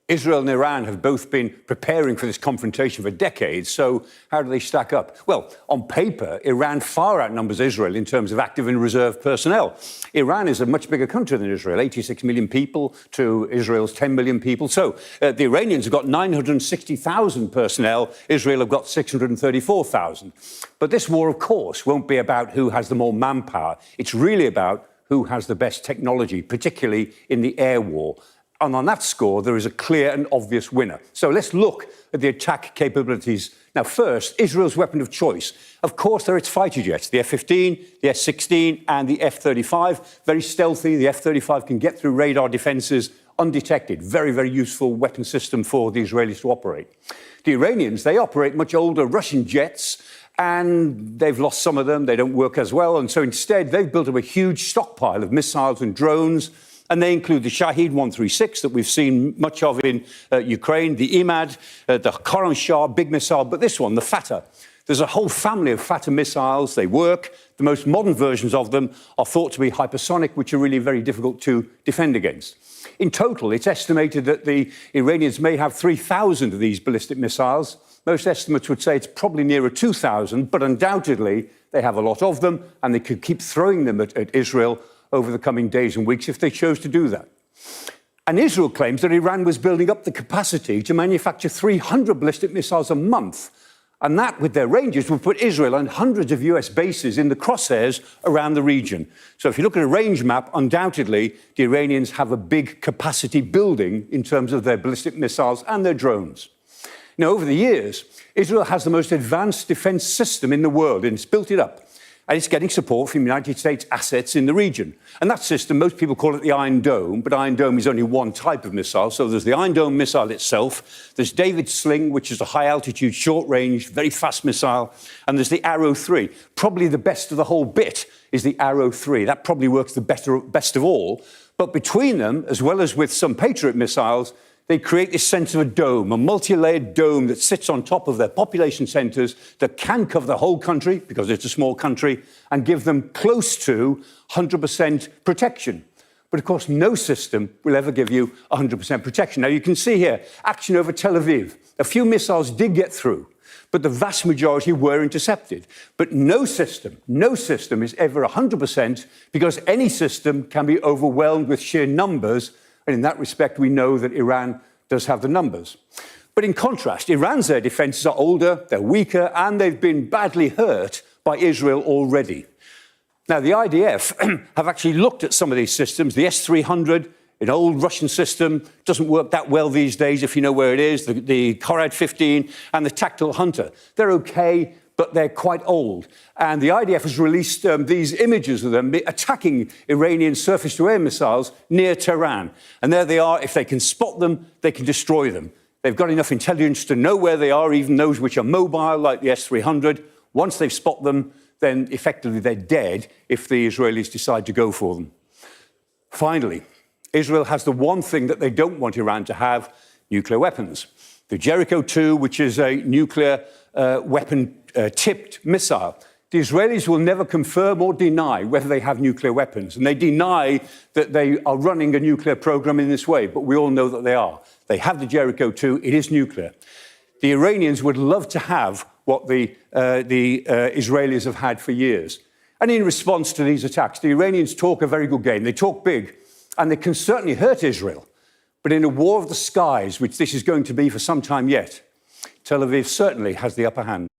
Israel and Iran have both been preparing for this confrontation for decades, so how do they stack up? Well, on paper, Iran far outnumbers Israel in terms of active and reserve personnel. Iran is a much bigger country than Israel, 86 million people to Israel's 10 million people. So the Iranians have got 960,000 personnel, Israel have got 634,000. But this war, of course, won't be about who has the more manpower. It's really about who has the best technology, particularly in the air war. And on that score, there is a clear and obvious winner. So let's look at the attack capabilities. Now, first, Israel's weapon of choice. Of course, there are its fighter jets, the F-15, the F-16, and the F-35. Very stealthy. The F-35 can get through radar defenses undetected. Very, very useful weapon system for the Israelis to operate. The Iranians, they operate much older Russian jets, and they've lost some of them. They don't work as well. And so instead, they've built up a huge stockpile of missiles and drones. And they include the Shahed 136 that we've seen much of in Ukraine, the Imad, the Khorram Shah, big missile, but this one, the Fatah. There's a whole family of Fatah missiles. They work. The most modern versions of them are thought to be hypersonic, which are really very difficult to defend against. In total, it's estimated that the Iranians may have 3,000 of these ballistic missiles. Most estimates would say it's probably nearer 2,000, but undoubtedly they have a lot of them, and they could keep throwing them at Israel over the coming days and weeks if they chose to do that. And Israel claims that Iran was building up the capacity to manufacture 300 ballistic missiles a month. And that, with their ranges, would put Israel and hundreds of US bases in the crosshairs around the region. So if you look at a range map, undoubtedly, the Iranians have a big capacity building in terms of their ballistic missiles and their drones. Now, over the years, Israel has the most advanced defense system in the world, and it's built it up. And it's getting support from United States assets in the region. And that system, most people call it the Iron Dome, but Iron Dome is only one type of missile. So there's the Iron Dome missile itself, there's David Sling, which is a high-altitude, short-range, very fast missile, and there's the Arrow 3. Probably the best of the whole bit is the Arrow 3. That probably works the best of all. But between them, as well as with some Patriot missiles, they create this sense of a dome, a multi-layered dome that sits on top of their population centres that can cover the whole country, because it's a small country, and give them close to 100% protection. But of course, no system will ever give you 100% protection. Now, you can see here, action over Tel Aviv. A few missiles did get through, but the vast majority were intercepted. But no system is ever 100%, because any system can be overwhelmed with sheer numbers. And in that respect, we know that Iran does have the numbers. But in contrast, Iran's air defences are older, they're weaker, and they've been badly hurt by Israel already. Now, the IDF have actually looked at some of these systems. The S-300, an old Russian system, doesn't work that well these days, if you know where it is. The Korad 15 and the Tactical Hunter. They're OK, but they're quite old. And the IDF has released these images of them attacking Iranian surface-to-air missiles near Tehran. And there they are. If they can spot them, they can destroy them. They've got enough intelligence to know where they are, even those which are mobile, like the S-300. Once they've spotted them, then effectively they're dead if the Israelis decide to go for them. Finally, Israel has the one thing that they don't want Iran to have: nuclear weapons. The Jericho-2, which is a nuclear weapon-tipped missile. The Israelis will never confirm or deny whether they have nuclear weapons, and they deny that they are running a nuclear program in this way, but we all know that they are. They have the Jericho-2, it is nuclear. The Iranians would love to have what the Israelis have had for years. And in response to these attacks, the Iranians talk a very good game. They talk big, and they can certainly hurt Israel. But in a war of the skies, which this is going to be for some time yet, Tel Aviv certainly has the upper hand.